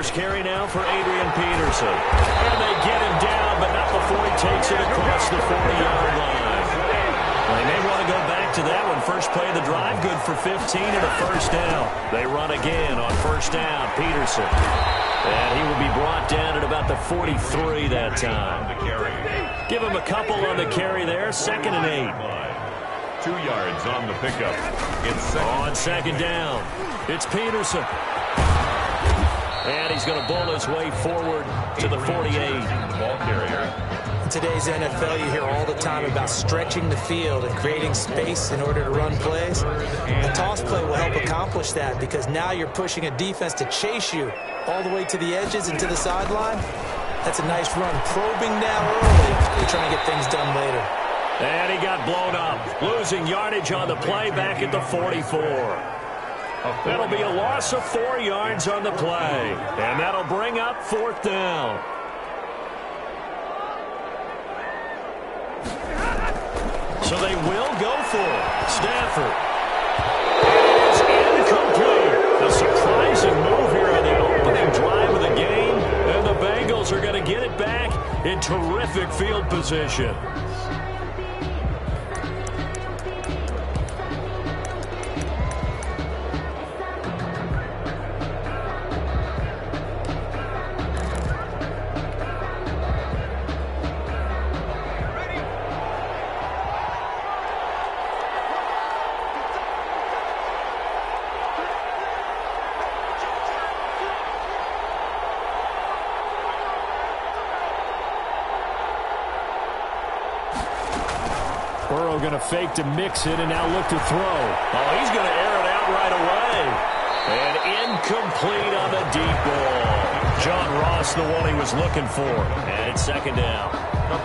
yards carry now for Adrian Peterson. And they get him down, but not before he takes it across the 40-yard line. They may want to go back to that one. First play of the drive, good for 15 and a first down. They run again on first down. Peterson. And he will be brought down at about the 43 that time. Give him a couple on the carry there. 2nd and 8. 2 yards on the pickup. It's on second down. It's Peterson. And he's going to bull his way forward to the 48. Ball carrier. In today's NFL, you hear all the time about stretching the field and creating space in order to run plays. A toss play will help accomplish that because now you're pushing a defense to chase you all the way to the edges and to the sideline. That's a nice run. Probing now early. You're trying to get things done later. And he got blown up. Losing yardage on the play back at the 44. That'll be a loss of 4 yards on the play. And that'll bring up 4th down. So they will go for it. Stafford. It is incomplete. A surprising move here on the opening drive of the game. And the Bengals are going to get it back in terrific field position. Burrow going to fake to mix it and now look to throw. Oh, he's going to air it out right away. And incomplete on the deep ball. John Ross, the one he was looking for. And it's 2nd down.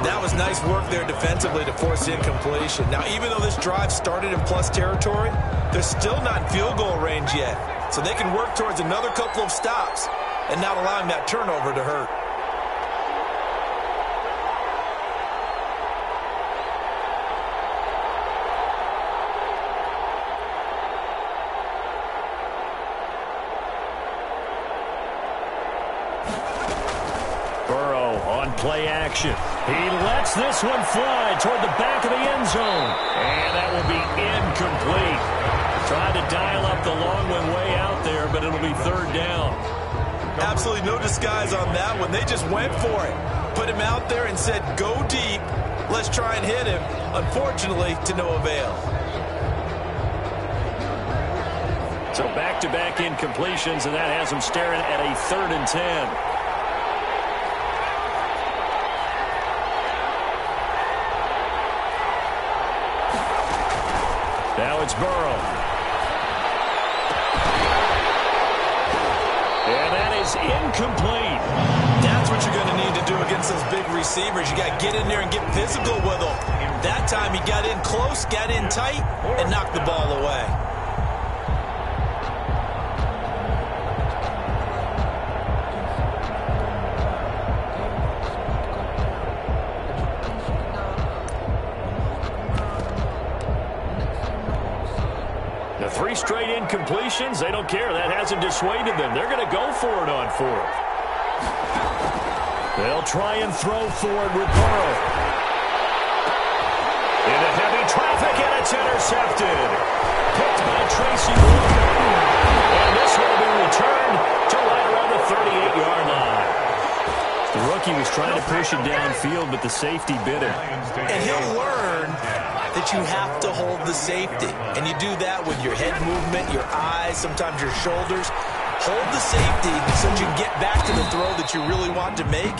That was nice work there defensively to force incompletion. Now, even though this drive started in plus territory, they're still not in field goal range yet. So they can work towards another couple of stops and not allowing that turnover to hurt. Play action. He lets this one fly toward the back of the end zone. And that will be incomplete. Tried to dial up the long one way out there, but it'll be 3rd down. Absolutely no disguise on that one. They just went for it. Put him out there and said, go deep. Let's try and hit him. Unfortunately, to no avail. So back-to-back incompletions, and that has him staring at a 3rd and 10. Now it's Burrow. And that is incomplete. That's what you're going to need to do against those big receivers. You got to get in there and get physical with them. That time he got in close, got in tight, and knocked the ball away. The 3 straight incompletions, they don't care. That hasn't dissuaded them. They're going to go for it on 4th. They'll try and throw forward with Burrow. Into heavy traffic, and it's intercepted. Picked by Tracy Walker. And this will be returned to right around the 38-yard line. The rookie was trying to push it downfield, but the safety bit him. And he'll learn that you have to hold the safety. And you do that with your head movement, your eyes, sometimes your shoulders. Hold the safety so that you can get back to the throw that you really want to make.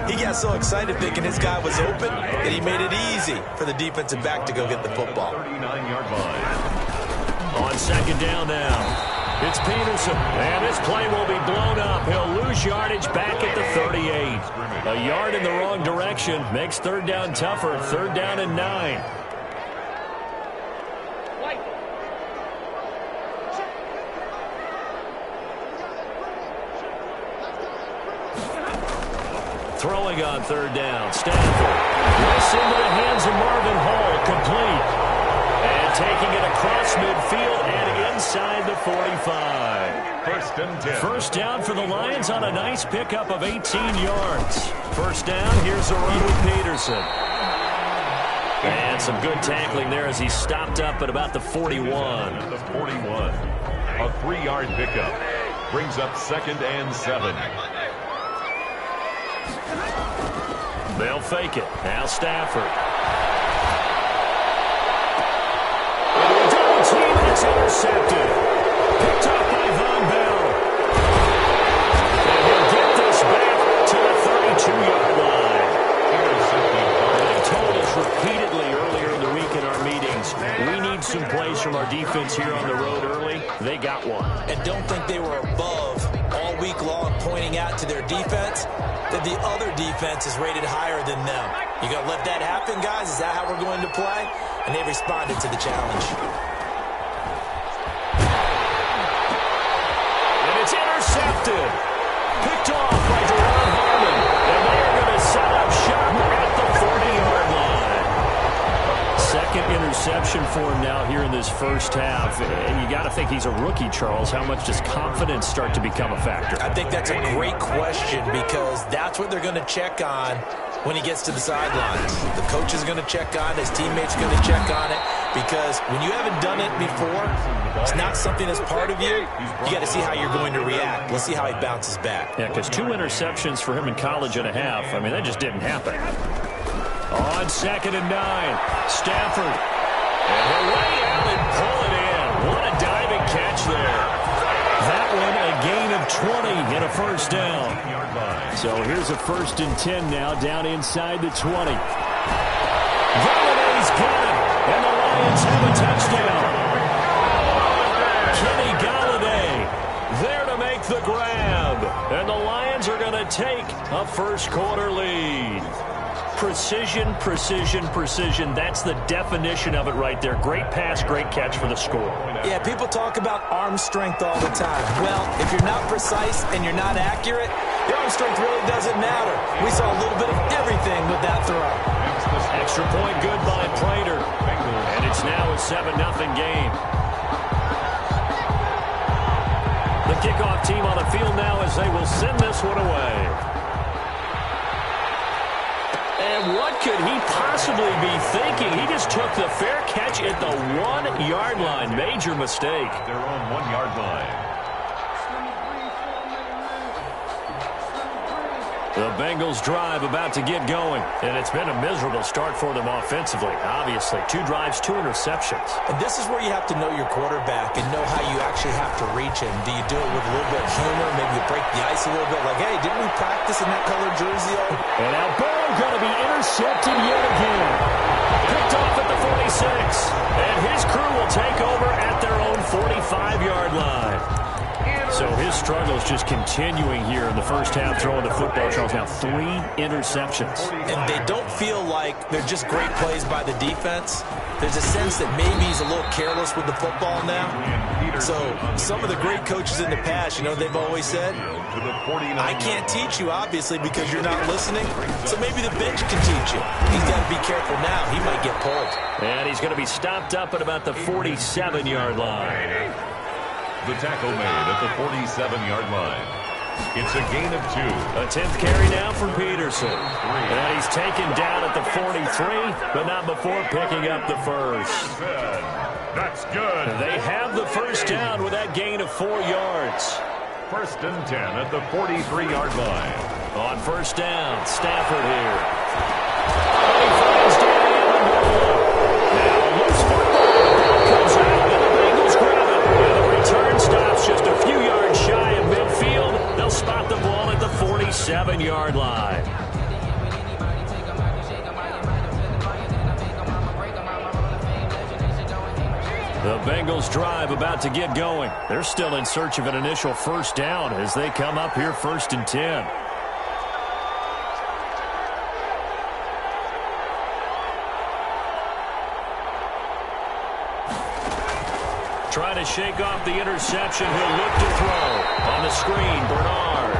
He got so excited thinking his guy was open that he made it easy for the defensive back to go get the football. 39-yard line. On 2nd down now, it's Peterson. And this play will be blown up. He'll lose yardage back at the 38. A yard in the wrong direction makes 3rd down tougher. 3rd down and 9. Throwing on 3rd down. Stafford. This into the hands of Marvin Hall. Complete. And taking it across midfield and inside the 45. First and 10. First down for the Lions on a nice pickup of 18 yards. First down, here's a run with Peterson. And some good tackling there as he stopped up at about the 41. At the 41. A 3-yard pickup. Brings up 2nd and 7. They'll fake it. Now Stafford. Double team, and it's intercepted. Picked up by Von Bell. And he'll get this back to the 32-yard line. They've told us repeatedly earlier in the week in our meetings, we need some plays from our defense here on the road early. They got one. And don't think they were above all week long pointing out to their defense that the other defense is rated higher than them. You going to let that happen, guys? Is that how we're going to play? And they responded to the challenge. And it's intercepted. Picked off by Deron Harmon. And they are going to set up shop at the 40-yard line. Second interception for him now here in this first half. And you got to think he's a rookie, Charles. How much does confidence start to become a factor? I think that's a great question because that's what they're going to check on when he gets to the sidelines. The coach is going to check on it. His teammates are going to check on it because when you haven't done it before, it's not something that's part of you. You got to see how you're going to react. Let's see how he bounces back. Yeah, because 2 interceptions for him in college and a half. I mean, that just didn't happen. On 2nd and 9, Stafford. And he'll lay out and pull it in. What a diving catch there. That one a gain of 20 and a first down. So here's a 1st and 10 now down inside the 20. Galladay's got it. And the Lions have a touchdown. Kenny Galladay there to make the grab. And the Lions are going to take a first-quarter lead. Precision, precision, precision. That's the definition of it right there. Great pass, great catch for the score. Yeah, people talk about arm strength all the time. Well, if you're not precise and you're not accurate, your arm strength really doesn't matter. We saw a little bit of everything with that throw. Extra point good by Prater. And it's now a 7-0 game. The kickoff team on the field now as they will send this one away. And what could he possibly be thinking? He just took the fair catch at the 1-yard line. Major mistake. They're on 1-yard line. The Bengals drive about to get going. And it's been a miserable start for them offensively. Obviously, 2 drives, 2 interceptions. And this is where you have to know your quarterback and know how you actually have to reach him. Do you do it with a little bit of humor? Maybe you break the ice a little bit. Like, hey, didn't we practice in that colored jersey? And now Burrow going to be intercepted yet again. Picked off at the 46. And his crew will take over at their own 45-yard line. So his struggles just continuing here in the first half throwing the football. Charles, now 3 interceptions. And they don't feel like they're just great plays by the defense. There's a sense that maybe he's a little careless with the football now. So some of the great coaches in the past, you know, they've always said, I can't teach you, obviously, because you're not listening. So maybe the bench can teach you. He's got to be careful now. He might get pulled. And he's going to be stopped up at about the 47-yard line. The tackle made at the 47-yard line. It's a gain of 2. A 10th carry now for Peterson. And he's taken down at the 43, but not before picking up the first. That's good. They have the first down with that gain of 4 yards. 1st and 10 at the 43-yard line. On first down, Stafford here. And he finds Danny Amendola. Now loose football comes out, and the Bengals grab it. And the return stops just a few yards shy of midfield. They'll spot the ball at the 47-yard line. The Bengals drive about to get going. They're still in search of an initial first down as they come up here 1st and 10. Trying to shake off the interception. He'll look to throw. On the screen, Bernard.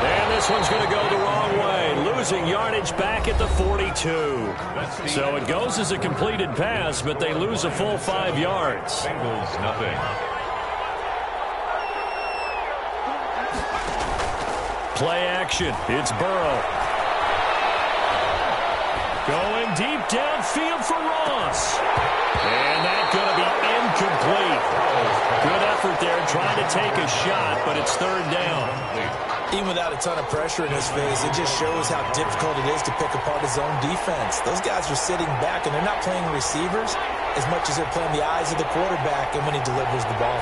And this one's going to go the wrong way. losing yardage back at the 42. So it goes as a completed pass, but they lose a full 5 yards. Bengals nothing. Play action. It's Burrow. Going deep downfield for Ross. And that's going to be incomplete. Good effort there trying to take a shot, but it's third down. Even without a ton of pressure in his face, it just shows how difficult it is to pick apart his own defense. Those guys are sitting back, and they're not playing receivers as much as they're playing the eyes of the quarterback and when he delivers the ball.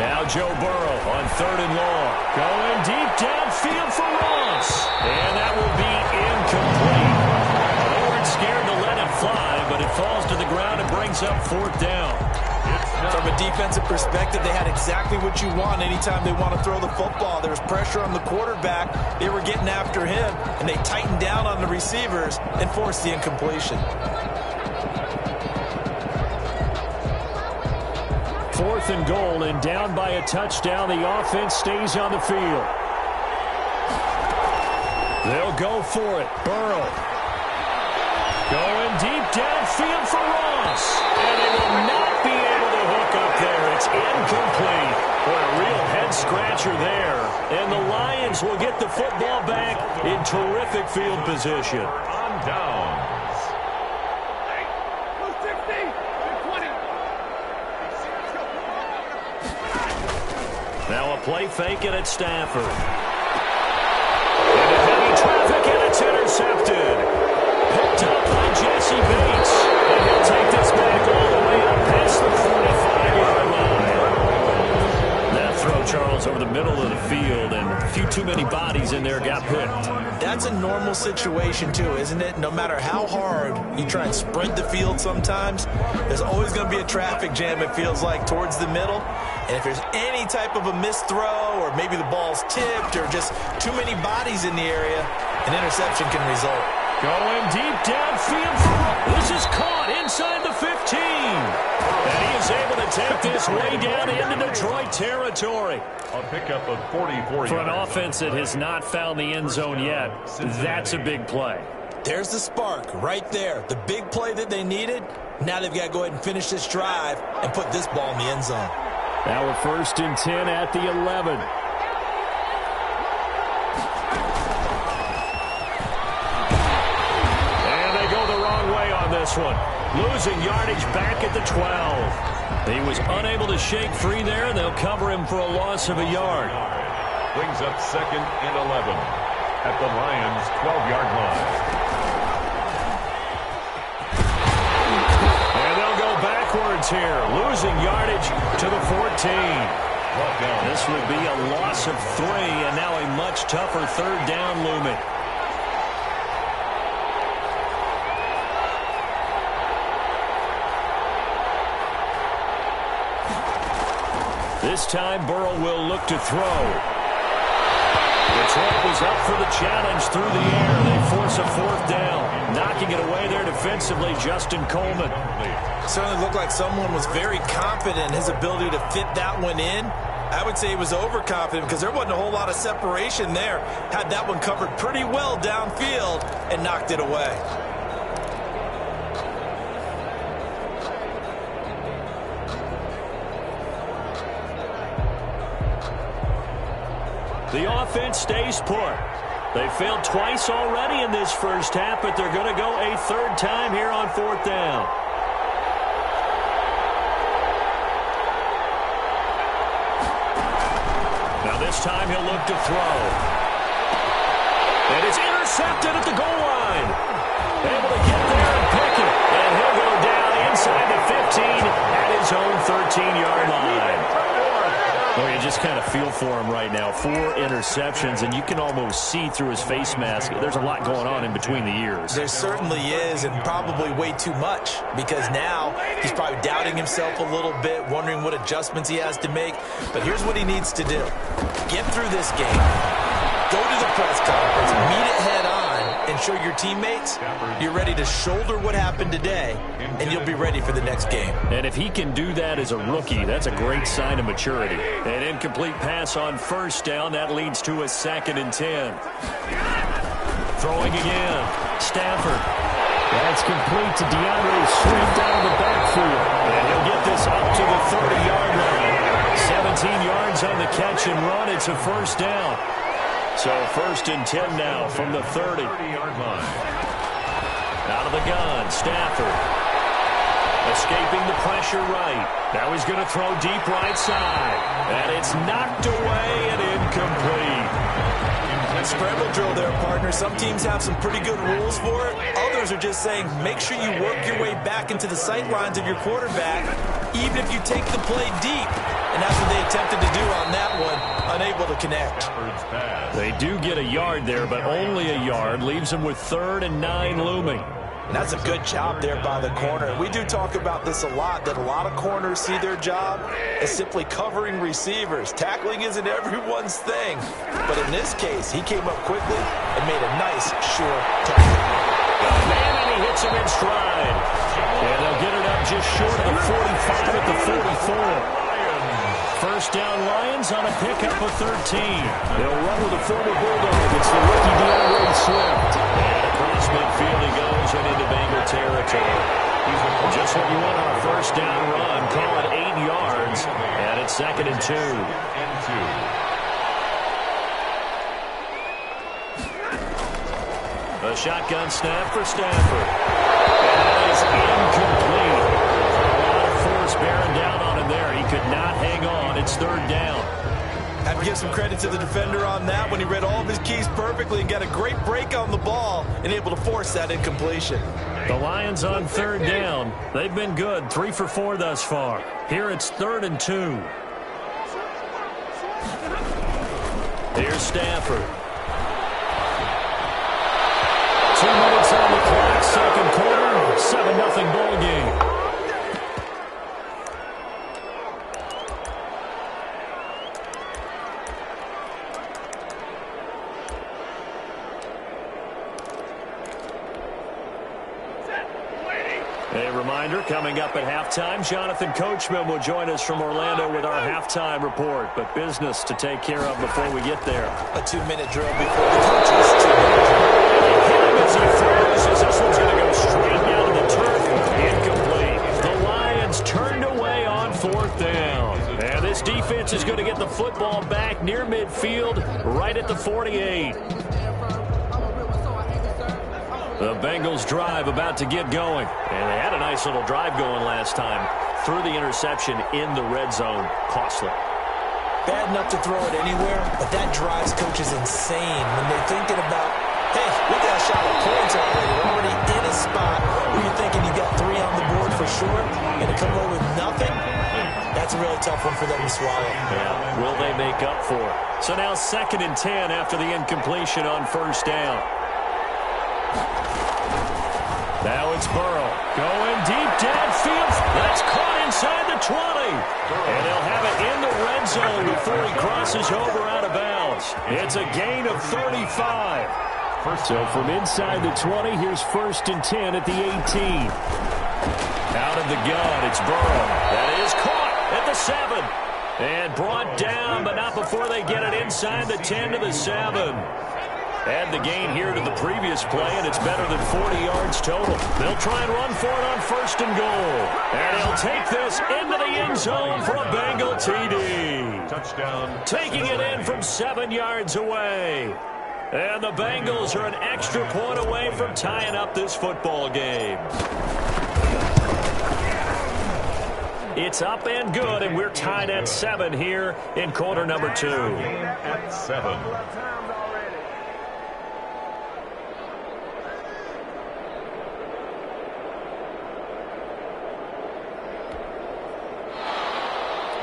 Now Joe Burrow on 3rd and long. Going deep downfield for Ross. And that will be incomplete. They weren't scared to let it fly, but it falls to the ground and brings up 4th down. From a defensive perspective, they had exactly what you want anytime they want to throw the football. There was pressure on the quarterback. They were getting after him, and they tightened down on the receivers and forced the incompletion. 4th and goal, and down by a touchdown. The offense stays on the field. They'll go for it. Burrow. Going deep downfield for Ross. And they will not be able to hook up there. It's incomplete. Boy, a real head-scratcher there. And the Lions will get the football back in terrific field position. On downs. Now a play fake and it's Stafford. Into heavy traffic and it's intercepted. Picked up by Jesse Bates. And he'll take this back all the way up past the 45-yard line. That throw, Charles, over the middle of the field, and a few too many bodies in there got picked. That's a normal situation, too, isn't it? No matter how hard you try and sprint the field sometimes, there's always going to be a traffic jam, it feels like, towards the middle. And if there's any type of a missed throw, or maybe the ball's tipped, or just too many bodies in the area, an interception can result. Going deep downfield for this is caught inside the 15. And he is able to take this way down into Detroit territory. A pickup of 44 For an yards. offense that has not found the end zone yet, that's a big play. There's the spark right there. The big play that they needed. Now they've got to go ahead and finish this drive and put this ball in the end zone. Now we're 1st and 10 at the 11. This one. Losing yardage back at the 12. He was unable to shake free there, and they'll cover him for a loss of a yard. Brings up 2nd and 11 at the Lions' 12-yard line. And they'll go backwards here. Losing yardage to the 14. This would be a loss of 3, and now a much tougher 3rd down looming. This time, Burrow will look to throw. Detroit was up for the challenge through the air. They force a 4th down. Knocking it away there defensively, Justin Coleman. Certainly looked like someone was very confident in his ability to fit that one in. I would say he was overconfident because there wasn't a whole lot of separation there. Had that one covered pretty well downfield and knocked it away. The offense stays put. They failed twice already in this first half, but they're going to go a 3rd time here on 4th down. Now this time he'll look to throw. And it's intercepted at the goal line. Able to get there and pick it. And he'll go down inside the 15 at his own 13-yard line. Well, you just kind of feel for him right now. 4 interceptions, and you can almost see through his face mask. There's a lot going on in between the ears. There certainly is, and probably way too much, because now he's probably doubting himself a little bit, wondering what adjustments he has to make. But here's what he needs to do. Get through this game. Go to the press conference, meet it head on, and show your teammates you're ready to shoulder what happened today, and you'll be ready for the next game. And if he can do that as a rookie, that's a great sign of maturity. An incomplete pass on 1st down. That leads to a 2nd and 10. Throwing again. Stafford. That's complete to DeAndre Swift out of the backfield. And he'll get this up to the 30-yard line. 17 yards on the catch and run. It's a first down. So 1st and 10 now from the 30. 30-yard line. Out of the gun, Stafford. Escaping the pressure right. Now he's going to throw deep right side. And it's knocked away and incomplete. Scramble drill there, partner. Some teams have some pretty good rules for it. Others are just saying make sure you work your way back into the sight lines of your quarterback, even if you take the play deep. And that's what they attempted to do on that one, unable to connect. They do get a yard there, but only a yard. Leaves them with 3rd and 9 looming. And that's a good job there by the corner. We do talk about this a lot, that a lot of corners see their job as simply covering receivers. Tackling isn't everyone's thing. But in this case, he came up quickly and made a nice, sure tackle. Man, and he hits him in stride. And they'll get it up just short of the 45 at the 44. First down, Lions on a pickup of 13. They'll run with a former Bulldog. It's the rookie DeAndre Swift. And across midfield he goes and into Bengal territory. Just what you want on a first down run. Call it 8 yards. And it's 2nd and 2. A shotgun snap for Stafford. And it is incomplete. A lot of force bearing down on him there. He could not hang on. It's 3rd down. Have to give some credit to the defender on that when he read all of his keys perfectly and got a great break on the ball and able to force that incompletion. The Lions on 3rd down. They've been good. 3 for 4 thus far. Here it's 3rd and 2. Here's Stafford. 2 minutes on the clock, 2nd quarter, 7-0 ball game. A reminder, coming up at halftime, Jonathan Coachman will join us from Orlando with our halftime report. But business to take care of before we get there. A 2-minute drill before the coaches. 2-minute drill. Hit him as he throws, as this one's going to go straight down to the turf. Incomplete. The Lions turned away on 4th down. And this defense is going to get the football back near midfield, right at the 48. The Bengals drive about to get going. And they had a nice little drive going last time. Threw the interception in the red zone. Costly. Bad enough to throw it anywhere, but that drives coaches insane when they're thinking about, hey, we got a shot at points already. We're already in a spot where you're thinking you got 3 on the board for sure, and to come away with nothing, that's a really tough one for them to swallow. Yeah, will they make up for it? So now 2nd and 10 after the incompletion on 1st down. Now it's Burrow going deep downfield. That's caught inside the 20. And they'll have it in the red zone before he crosses over out of bounds. It's a gain of 35. So from inside the 20, here's 1st and 10 at the 18. Out of the gun, it's Burrow. That is caught at the 7. And brought down, but not before they get it inside the 10 to the 7. Add the gain here to the previous play, and it's better than 40 yards total. They'll try and run for it on 1st and goal. And he'll take this into the end zone for a Bengal TD. Touchdown. Taking it in from 7 yards away. And the Bengals are an extra point away from tying up this football game. It's up and good, and we're tied at 7 here in quarter number 2. At 7.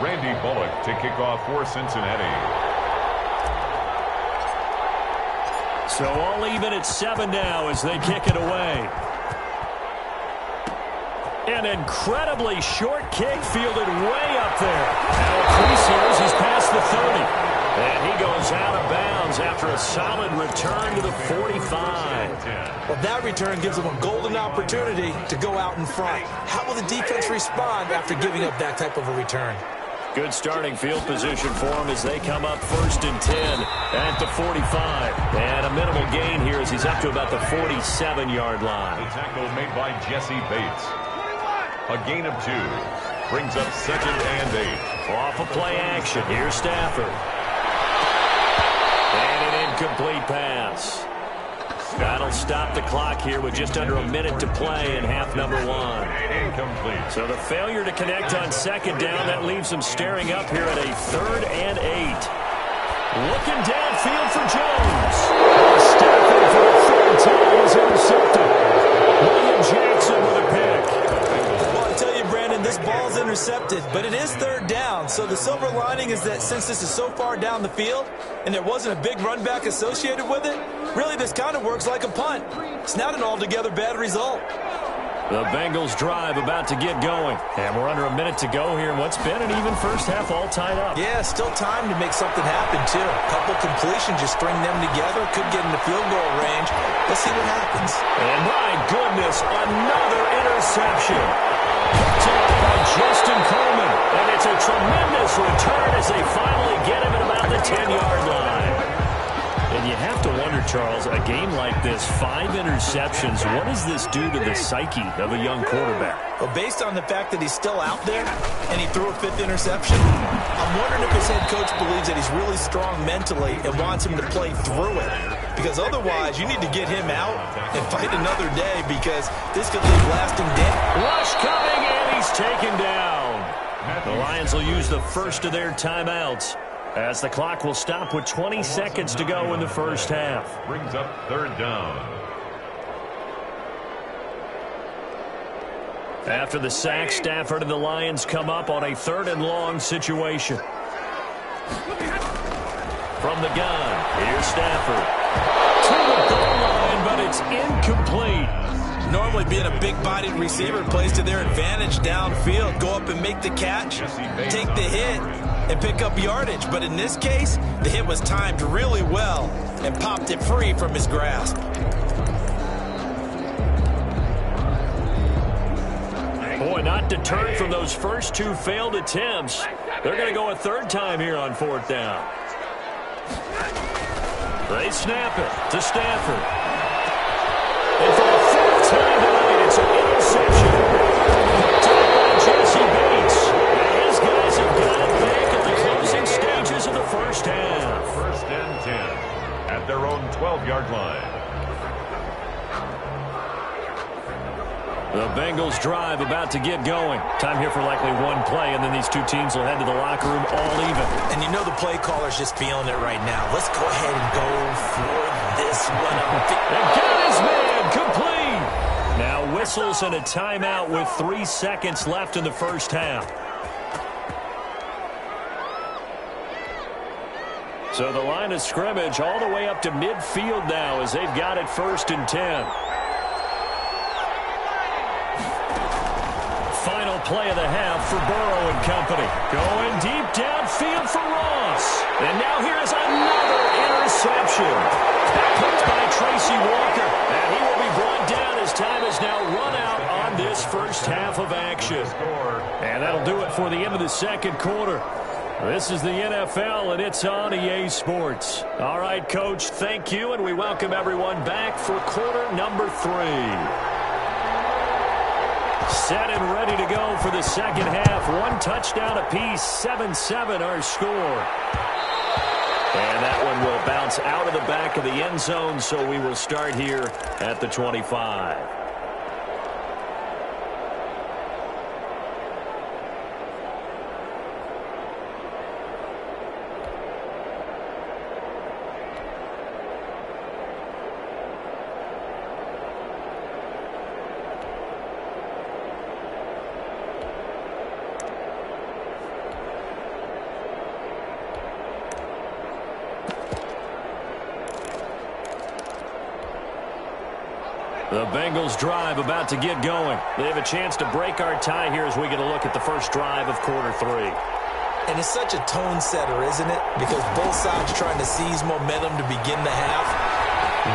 Randy Bullock to kick off for Cincinnati. So all even at 7 now as they kick it away. An incredibly short kick fielded way up there. Now Apprecios, he's past the 30. And he goes out of bounds after a solid return to the 45. Well, that return gives them a golden opportunity to go out in front. How will the defense respond after giving up that type of a return? Good starting field position for them as they come up 1st and 10 at the 45. And a minimal gain here as he's up to about the 47-yard line. The tackle made by Jesse Bates. A gain of 2. Brings up 2nd and 8. Off of play action. Here's Stafford. And an incomplete pass. That'll stop the clock here with just under a minute to play in half number 1. Incomplete. So the failure to connect on 2nd down, that leaves them staring up here at a 3rd and 8. Looking downfield for Jones. Stafford for the 3rd time is intercepted. William Jackson with a pick. Well, I tell you, Brandon, this ball's intercepted, but it is 3rd down. So the silver lining is that since this is so far down the field and there wasn't a big run back associated with it, really this kind of works like a punt. It's not an altogether bad result. The Bengals drive about to get going. And we're under a minute to go here in what's been an even first half all tied up. Yeah, still time to make something happen, too. A couple completions, just string them together. Could get in the field goal range. Let's see what happens. And my goodness, another interception. Picked off by Justin Coleman. And it's a tremendous return as they finally get him at about the 10-yard line. And you have to wonder, Charles, a game like this, 5 interceptions, what does this do to the psyche of a young quarterback? Well, based on the fact that he's still out there and he threw a 5th interception, I'm wondering if his head coach believes that he's really strong mentally and wants him to play through it. Because otherwise, you need to get him out and fight another day because this could leave lasting damage. Rush coming, and he's taken down. The Lions will use the first of their timeouts, as the clock will stop with 20 seconds to go in the first half. Brings up 3rd down. After the sack, Stafford and the Lions come up on a 3rd and long situation. From the gun, here's Stafford. To the goal line, but it's incomplete. Normally being a big-bodied receiver plays to their advantage downfield. Go up and make the catch, take the hit, and pick up yardage. But in this case, the hit was timed really well and popped it free from his grasp. Boy, not deterred from those first 2 failed attempts. They're going to go a 3rd time here on 4th down. They snap it to Stafford. And for the 5th time tonight, it's an interception. Taken by Jesse Bates. And his guys have got it back at the closing stages of the first half. 1st and 10 at their own 12-yard line. The Bengals drive about to get going. Time here for likely one play, and then these two teams will head to the locker room all even. And you know the play caller's just feeling it right now. Let's go ahead and go for this one. And got his man complete. Now whistles and a timeout with 3 seconds left in the first half. So the line of scrimmage all the way up to midfield now as they've got it 1st and 10. Final play of the half for Burrow and company. Going deep downfield for Ross. And now here is another interception. Picked by Tracy Walker. And he will be brought down as time has now run out on this first half of action. And that'll do it for the end of the 2nd quarter. This is the NFL, and it's on EA Sports. All right, Coach, thank you, and we welcome everyone back for quarter number 3. Set and ready to go for the 2nd half. 1 touchdown apiece, 7-7 our score. And that one will bounce out of the back of the end zone, so we will start here at the 25. The Bengals drive about to get going. They have a chance to break our tie here as we get a look at the first drive of quarter 3. And it's such a tone setter, isn't it? Because both sides trying to seize momentum to begin the half.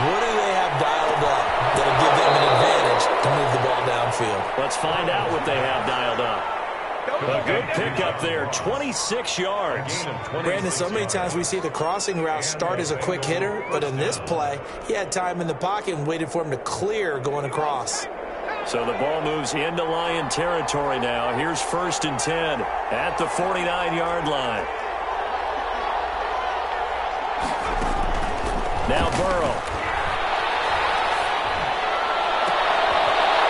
What do they have dialed up that'll give them an advantage to move the ball downfield? Let's find out what they have dialed up. A good pickup there, 26 yards. Brandon, so many times we see the crossing route start as a quick hitter, but in this play, he had time in the pocket and waited for him to clear going across. So the ball moves into Lion territory now. Here's 1st and 10 at the 49-yard line. Now Burrow.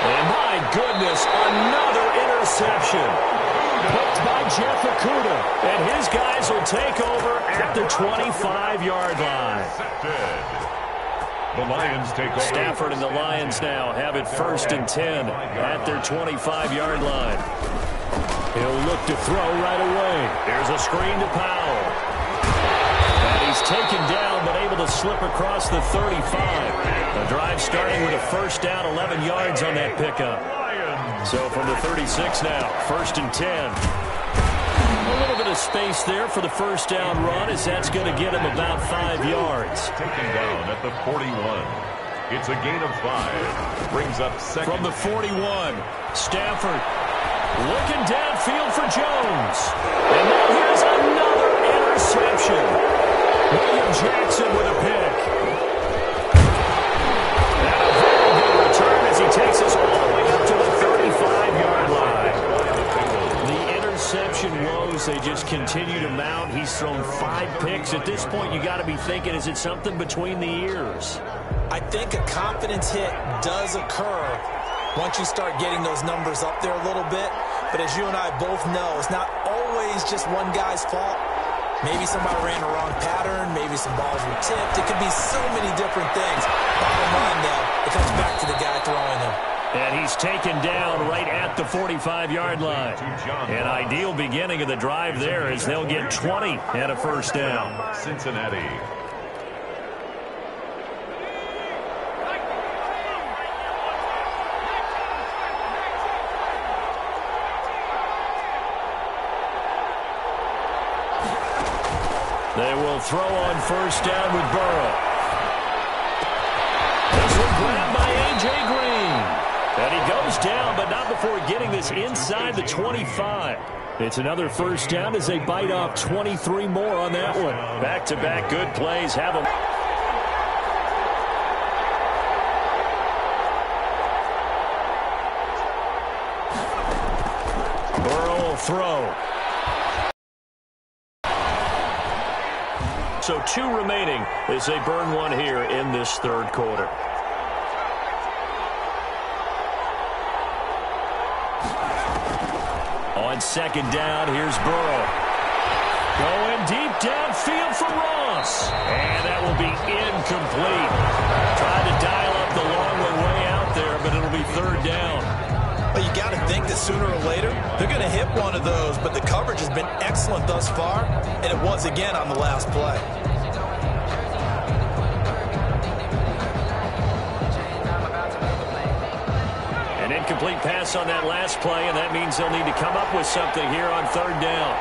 And my goodness, another interception. Hooked by Jeff Okudah. And his guys will take over at the 25-yard line. The Lions take over. Stafford and the Lions now have it 1st and 10 at their 25-yard line. He'll look to throw right away. There's a screen to Powell. And he's taken down but able to slip across the 35. The drive starting with a 1st down, 11 yards on that pickup. So from the 36 now, 1st and 10. A little bit of space there for the 1st down run as that's going to get him about 5 yards. Taken down at the 41. It's a gain of 5. Brings up 2nd. From the 41, Stafford looking downfield for Jones. And now here's another interception. William Jackson with a pick. And a very good return as he takes us all the way up to the 35-yard line. The interception woes, they just continue to mount. He's thrown 5 picks. At this point, you got to be thinking, is it something between the ears? I think a confidence hit does occur once you start getting those numbers up there a little bit. But as you and I both know, it's not always just one guy's fault. Maybe somebody ran the wrong pattern. Maybe some balls were tipped. It could be so many different things. Bottom line, though, it comes back to the guy throwing them. And he's taken down right at the 45-yard line. An ideal beginning of the drive there as they'll get 20 and a 1st down. Cincinnati. They will throw on 1st down with Burrow. This one grabbed by A.J. Green. And he goes down, but not before getting this inside the 25. It's another 1st down as they bite off 23 more on that one. Back-to-back good plays have them. Burrow will throw. So 2 remaining as they burn one here in this 3rd quarter. On 2nd down, here's Burrow. Going deep downfield for Ross. And that will be incomplete. Tried to dial up the long way out there, but it'll be 3rd down. But you got to think that sooner or later, they're going to hit one of those. But the coverage has been excellent thus far, and it was again on the last play. An incomplete pass on that last play, and that means they'll need to come up with something here on 3rd down.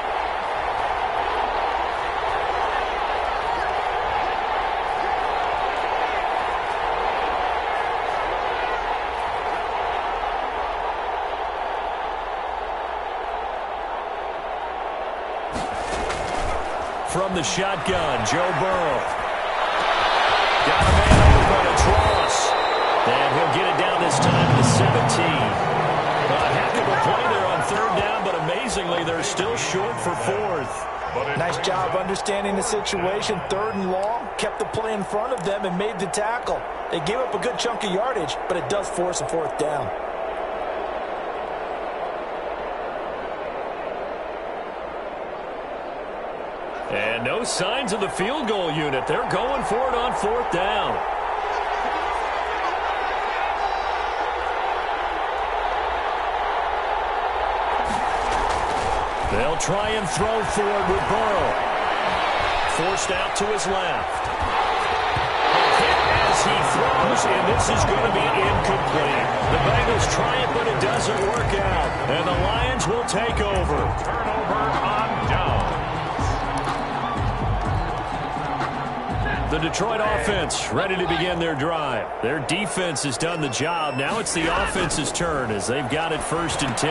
From the shotgun, Joe Burrow. Got a man open, it's Ross. And he'll get it down this time to the 17. A heck of a play there on 3rd down, but amazingly, they're still short for 4th. Nice job understanding the situation. 3rd and long, kept the play in front of them and made the tackle. They gave up a good chunk of yardage, but it does force a 4th down. And no signs of the field goal unit. They're going for it on 4th down. They'll try and throw for it with Burrow. Forced out to his left. Hit as he throws, and this is going to be incomplete. The Bengals try it, but it doesn't work out. And the Lions will take over. Turnover on downs. The Detroit offense ready to begin their drive. Their defense has done the job. Now it's the offense's turn as they've got it 1st and 10.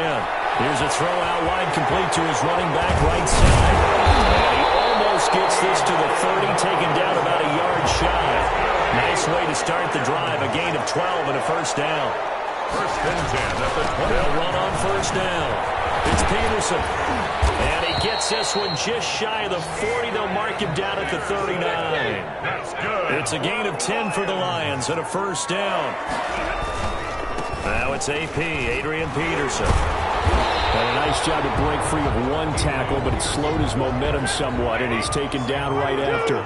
Here's a throw out wide, complete to his running back right side. And he almost gets this to the 30, taken down about a yard shy. Nice way to start the drive. A gain of 12 and a 1st down. 1st and 10 at the 20. They'll run on 1st down. It's Peterson. And he gets this one just shy of the 40. They'll mark him down at the 39. That's good. It's a gain of 10 for the Lions and a 1st down. Now it's AP, Adrian Peterson. Had a nice job to break free of one tackle, but it slowed his momentum somewhat, and he's taken down right after.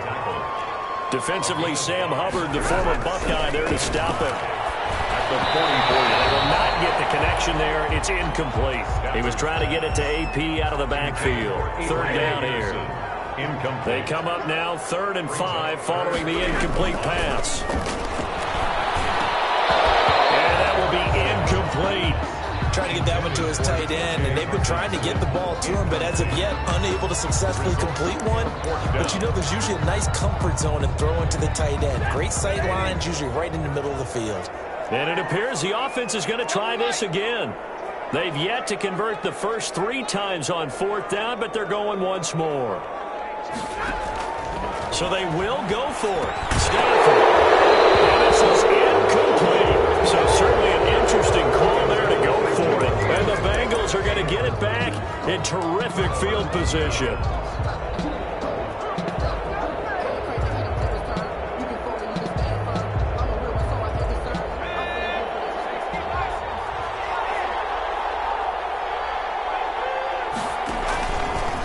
Defensively, Sam Hubbard, the former Buckeye, there to stop him. At the 44. They will not get the connection there. It's incomplete. He was trying to get it to AP out of the backfield. 3rd down here. Incomplete. They come up now 3rd and 5 following the incomplete pass. And that will be incomplete. Trying to get that one to his tight end, and they've been trying to get the ball to him, but as of yet, unable to successfully complete one. But you know, there's usually a nice comfort zone in throwing to the tight end. Great sight lines, usually right in the middle of the field. And it appears the offense is going to try this again. They've yet to convert the first 3 times on 4th down, but they're going once more. So they will go for it. Stafford. And this is incomplete. So certainly an interesting call there to go for it. And the Bengals are going to get it back in terrific field position.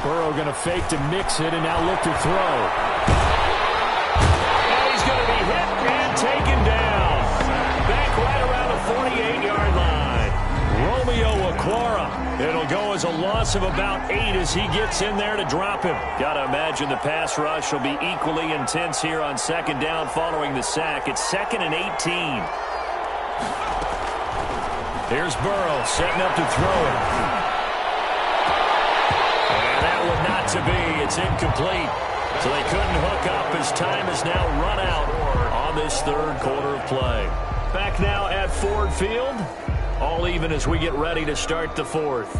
Burrow going to fake to mix it and now look to throw. And he's going to be hit and taken down. Back right around the 48-yard line. Romeo Okwara. It'll go as a loss of about 8 as he gets in there to drop him. Got to imagine the pass rush will be equally intense here on 2nd down following the sack. It's 2nd and 18. Here's Burrow setting up to throw it. Not to be. It's incomplete. So they couldn't hook up as time is now run out on this 3rd quarter of play. Back now at Ford Field. All even as we get ready to start the 4th.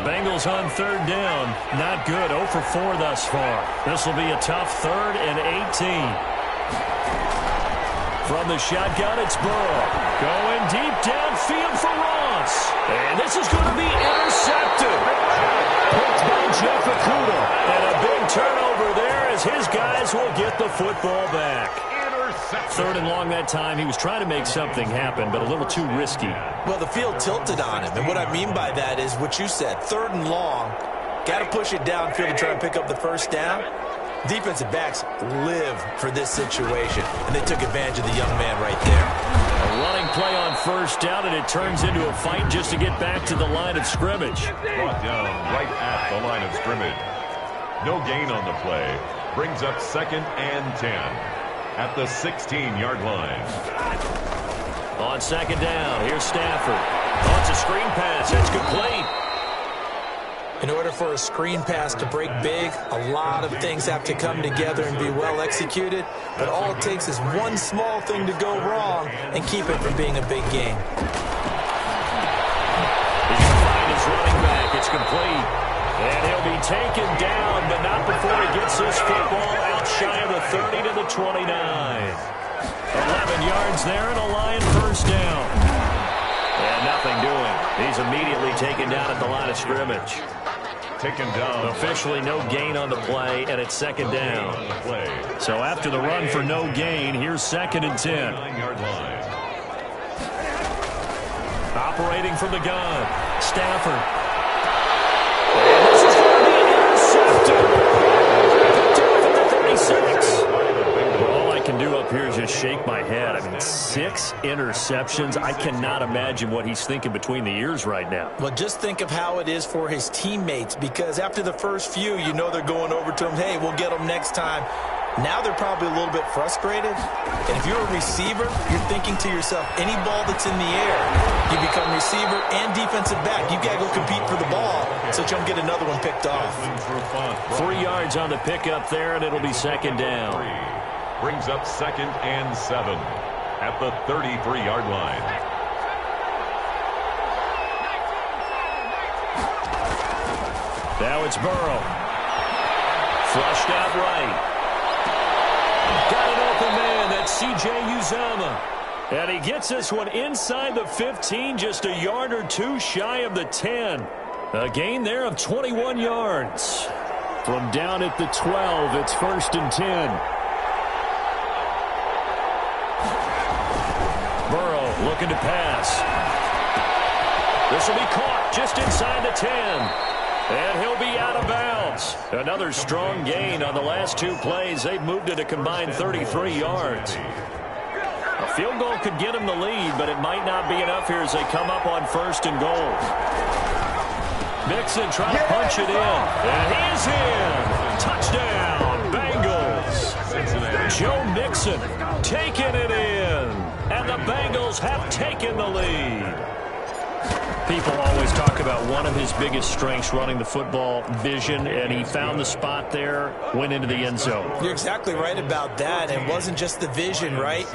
Bengals on 3rd down. Not good. 0 for 4 thus far. This will be a tough 3rd and 18. From the shotgun, it's Burrow. Going deep downfield for Ross. And this is going to be intercepted. Picked by Jeff Okudah. And a big turnover there as his guys will get the football back. 3rd and long that time. He was trying to make something happen, but a little too risky. Well, the field tilted on him, and what I mean by that is what you said. 3rd and long, got to push it downfield to try and pick up the 1st down. Defensive backs live for this situation, and they took advantage of the young man right there. A running play on 1st down, and it turns into a fight just to get back to the line of scrimmage. Brought down right at the line of scrimmage. No gain on the play. Brings up 2nd and 10. At the 16-yard line. On 2nd down, here's Stafford. Oh, it's a screen pass. It's complete. In order for a screen pass to break big, a lot of things have to come together and be well executed. But all it takes is one small thing to go wrong and keep it from being a big game. He's going to find his running back. It's complete. And he'll be taken down, but not before he gets this football out shy of the 30 to the 29. 11 yards there and a Lion 1st down. And nothing doing. He's immediately taken down at the line of scrimmage. Taken down. Officially no gain on the play, and it's 2nd down. So after the run for no gain, here's 2nd and 10. 9-yard line. Operating from the gun, Stafford. And this is going to be intercepted. Picked off at the 36. All I can do up here is just shake my head. I mean, 6 interceptions. I cannot imagine what he's thinking between the ears right now. Well, just think of how it is for his teammates, because after the first few, you know they're going over to him, hey, we'll get them next time. Now they're probably a little bit frustrated. And if you're a receiver, you're thinking to yourself, any ball that's in the air, you become receiver and defensive back. You got to go compete for the ball so that you don't get another one picked off. 3 yards on the pickup there, and it'll be second down. Brings up 2nd and 7 at the 33-yard line. Now it's Burrow. Flushed out right. Got an open man. That's C.J. Uzomah. And he gets this one inside the 15, just a yard or two shy of the 10. A gain there of 21 yards. From down at the 12, it's 1st and 10. Burrow looking to pass. This will be caught just inside the 10. And he'll be out of bounds. Another strong gain on the last 2 plays. They've moved it a combined 33 yards. A field goal could get them the lead, but it might not be enough here as they come up on 1st and goal. Mixon trying to punch it in. And he is in. Touchdown, Bengals. Joe Mixon taking it in. And the Bengals have taken the lead. People always talk about one of his biggest strengths running the football, vision, and he found the spot there, went into the end zone. You're exactly right about that. It wasn't just the vision, right?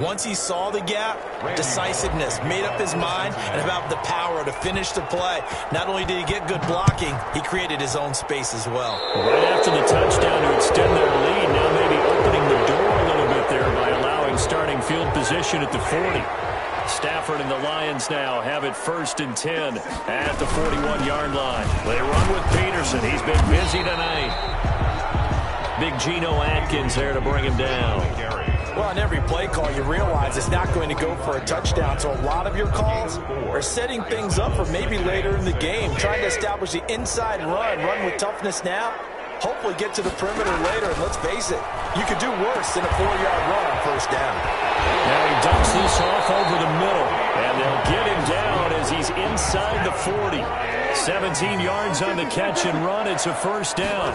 Once he saw the gap, decisiveness, made up his mind, and about the power to finish the play. Not only did he get good blocking, he created his own space as well. Right after the touchdown to extend their lead, now maybe opening the door a little bit there by allowing starting field position at the 40. Stafford and the Lions now have it 1st and 10 at the 41-yard line. They run with Peterson. He's been busy tonight. Big Geno Atkins there to bring him down. Well, on every play call, you realize it's not going to go for a touchdown. So a lot of your calls are setting things up for maybe later in the game, trying to establish the inside run with toughness now. Hopefully get to the perimeter later, and let's face it, you could do worse than a 4-yard run on 1st down. Now he dumps this off over the middle, and they'll get him down as he's inside the 40. 17 yards on the catch and run. It's a 1st down.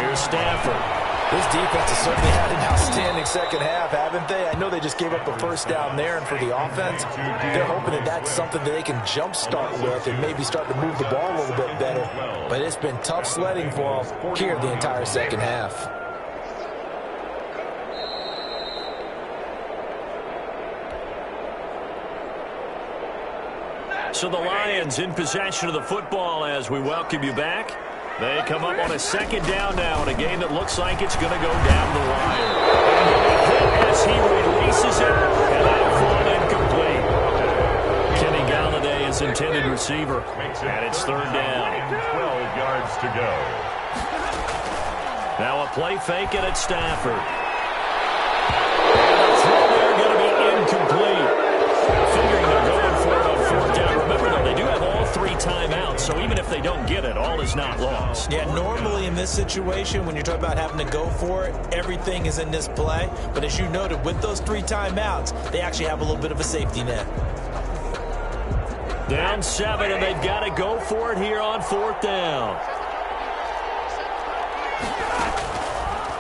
Here's Stafford. This defense has certainly had an outstanding second half, haven't they? I know they just gave up a 1st down there, and for the offense, they're hoping that that's something that they can jumpstart with and maybe start to move the ball a little bit better. But it's been tough sledding for them here the entire second half. So the Lions in possession of the football as we welcome you back. They come up on a 2nd down now in a game that looks like it's going to go down the wire. As he releases it, and that'll fall incomplete. Kenny Galladay is intended receiver, and it's 3rd down. 12 yards to go. Now a play fake it at Stafford. And the throw there going to be incomplete. Figuring they're going for it on 4th down. Remember, though, they do have all 3 timeouts, so even if they don't get it, all is not lost. Yeah, normally in this situation, when you're talking about having to go for it, everything is in this play. But as you noted, with those 3 timeouts, they actually have a little bit of a safety net. Down 7, and they've got to go for it here on 4th down.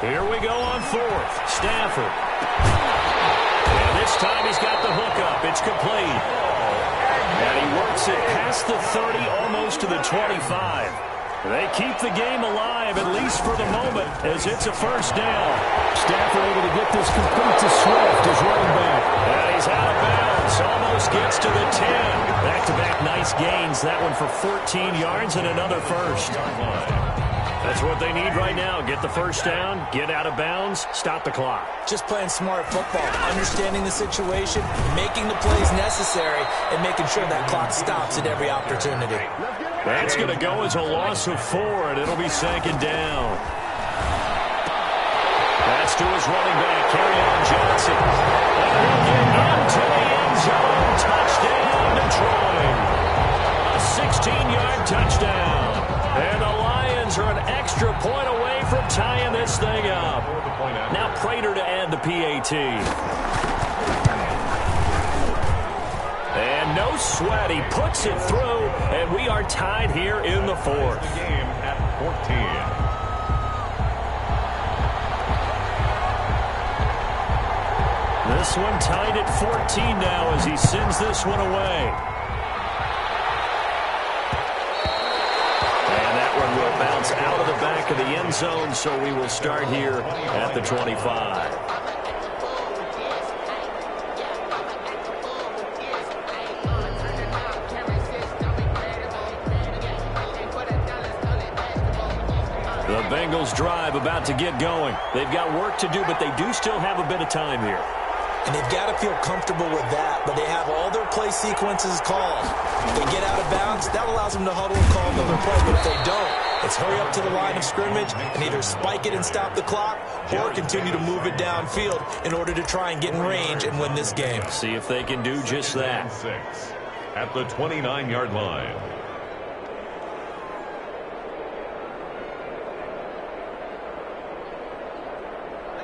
Here we go on 4th. Stafford. And this time he's got the hookup. It's complete. And he works it past the 30, almost to the 25. They keep the game alive, at least for the moment, as it's a 1st down. Stafford able to get this complete to Swift, his running back. And he's out of bounds. Almost gets to the 10. Back-to-back nice gains. That one for 14 yards and another 1st. That's what they need right now. Get the 1st down, get out of bounds, stop the clock. Just playing smart football, understanding the situation, making the plays necessary, and making sure that clock stops at every opportunity. That's going to go as a loss of 4, and it'll be 2nd down. That's to his running back, Kerryon Johnson. And he'll get into the end zone. Touchdown, Detroit. A 16-yard touchdown. And the Lions are an extra point away from tying this thing up. Now Prater to add the PAT. And no sweat. He puts it through, and we are tied here in the 4th. The game at 14. This one tied at 14 now as he sends this one away. And that one will bounce out of the back of the end zone, so we will start here at the 25. The Bengals drive about to get going. They've got work to do, but they do still have a bit of time here. And they've got to feel comfortable with that, but they have all their play sequences called. If they get out of bounds, that allows them to huddle and call another play, but if they don't, it's hurry up to the line of scrimmage and either spike it and stop the clock or continue to move it downfield in order to try and get in range and win this game. See if they can do just that. 6 at the 29-yard line.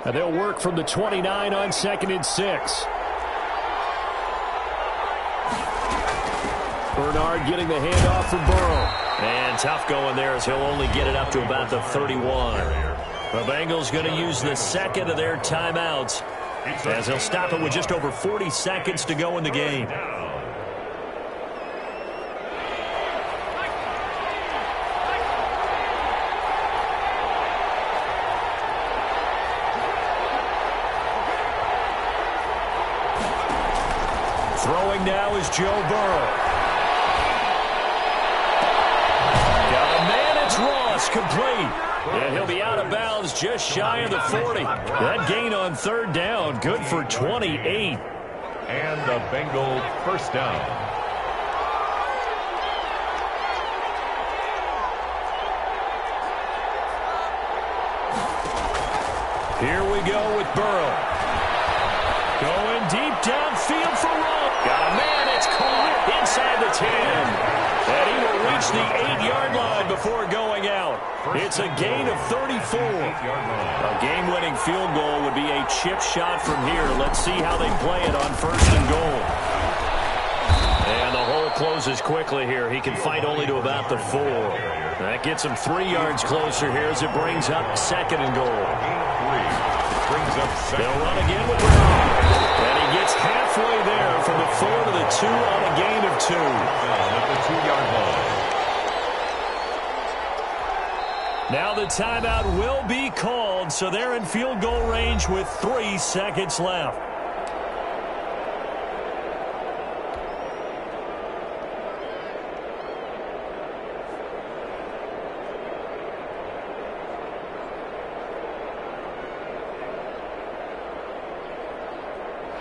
And they'll work from the 29 on 2nd and 6. Bernard getting the handoff from Burrow. And tough going there as he'll only get it up to about the 31. The Bengals going to use the second of their timeouts as they'll stop it with just over 40 seconds to go in the game. Throwing now is Joe Burrow. Got a man, it's Ross, complete. And he'll be out of bounds just shy of the 40. That gain on 3rd down, good for 28. And the Bengal first down. Here we go with Burrow. Going deep downfield for Ross. Got a man, it's caught inside the 10. And he will reach the 8-yard line before going out. It's a gain of 34. A game-winning field goal would be a chip shot from here. Let's see how they play it on 1st and goal. And the hole closes quickly here. He can fight only to about the 4. That gets him 3 yards closer here as it brings up 2nd and goal. They'll run again with Bernard. And he gets halfway there from the 4 to the 2 on a gain of 2. At the 2-yard line. Now the timeout will be called, so they're in field goal range with 3 seconds left.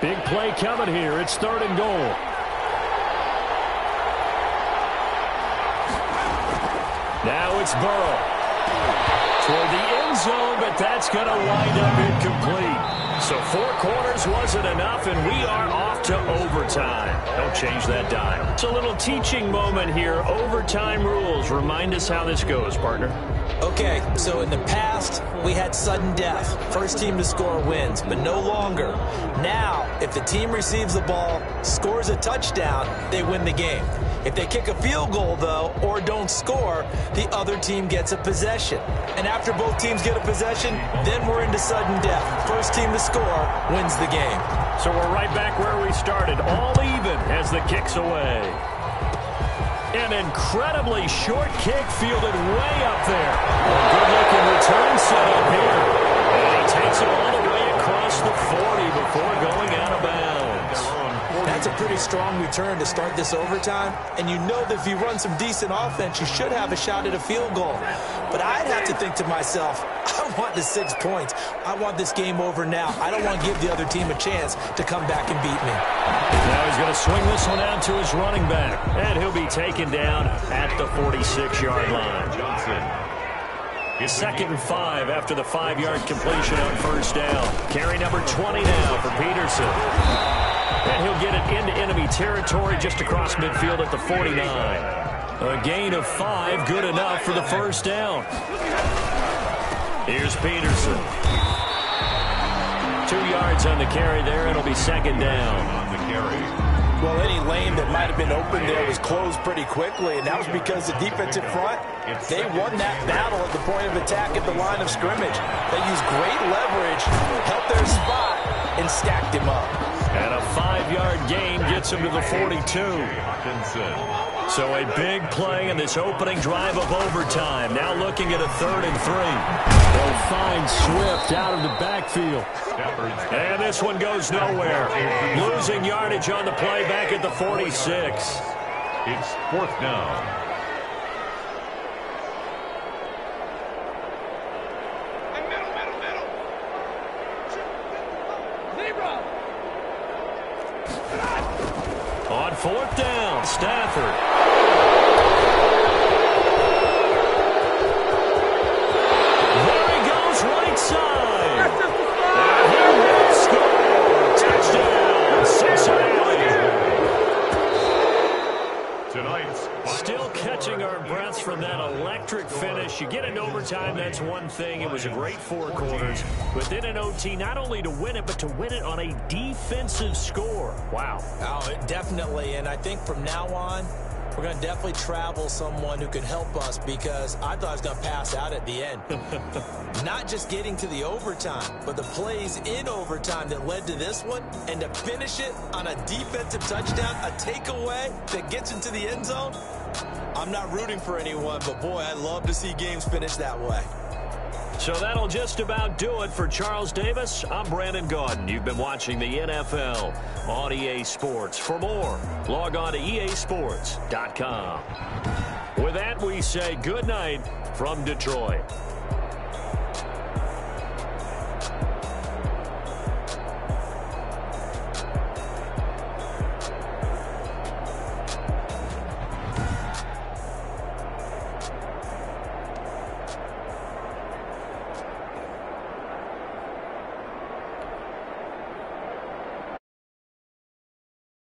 Big play coming here. It's 3rd and goal. Now it's Burrow. Toward the end zone, but that's going to wind up incomplete. So 4 quarters wasn't enough, and we are off to overtime. Don't change that dime. It's a little teaching moment here. Overtime rules. Remind us how this goes, partner. Okay, so in the past, we had sudden death. First team to score wins, but no longer. Now, if the team receives the ball, scores a touchdown, they win the game. If they kick a field goal, though, or don't score, the other team gets a possession. And after both teams get a possession, then we're into sudden death. First team to score wins the game. So we're right back where we started, all even as the kick's away. An incredibly short kick fielded way up there. A good-looking return set up here. And he takes it all the way across the 40 before going out of bounds. That's a pretty strong return to start this overtime. And you know that if you run some decent offense, you should have a shot at a field goal. But I'd have to think to myself, I want the 6 points. I want this game over now. I don't want to give the other team a chance to come back and beat me. Now he's going to swing this one out to his running back. And he'll be taken down at the 46-yard line. Johnson. 2nd and 5 after the 5-yard completion on 1st down. Carry number 20 now for Peterson. And he'll get it into enemy territory just across midfield at the 49. A gain of 5, good enough for the 1st down. Here's Peterson. 2 yards on the carry there. It'll be 2nd down. On the carry. Well, any lane that might have been open there was closed pretty quickly, and that was because the defensive front, they won that battle at the point of attack at the line of scrimmage. They used great leverage, helped their spot, and stacked him up. And a 5-yard gain gets him to the 42. So a big play in this opening drive of overtime. Now looking at a 3rd and 3. They'll find Swift out of the backfield. And this one goes nowhere. Losing yardage on the play back at the 46. It's 4th down. On 4th down, Stafford. There he goes, right side. And he will score. Touchdown, Cincinnati. Tonight's Still catching our breaths from that electric finish. You get into overtime, that's one thing. It was a great 4 quarters. But then in OT, not only to win it, but to win it on a defensive score. Wow. Oh, definitely. And I think from now on, we're going to definitely travel someone who can help us, because I thought I was going to pass out at the end. Not just getting to the overtime, but the plays in overtime that led to this one, and to finish it on a defensive touchdown, a takeaway that gets into the end zone. I'm not rooting for anyone, but boy, I love to see games finish that way. So that'll just about do it for Charles Davis. I'm Brandon Gaudin. You've been watching the NFL on EA Sports. For more, log on to easports.com. With that, we say good night from Detroit.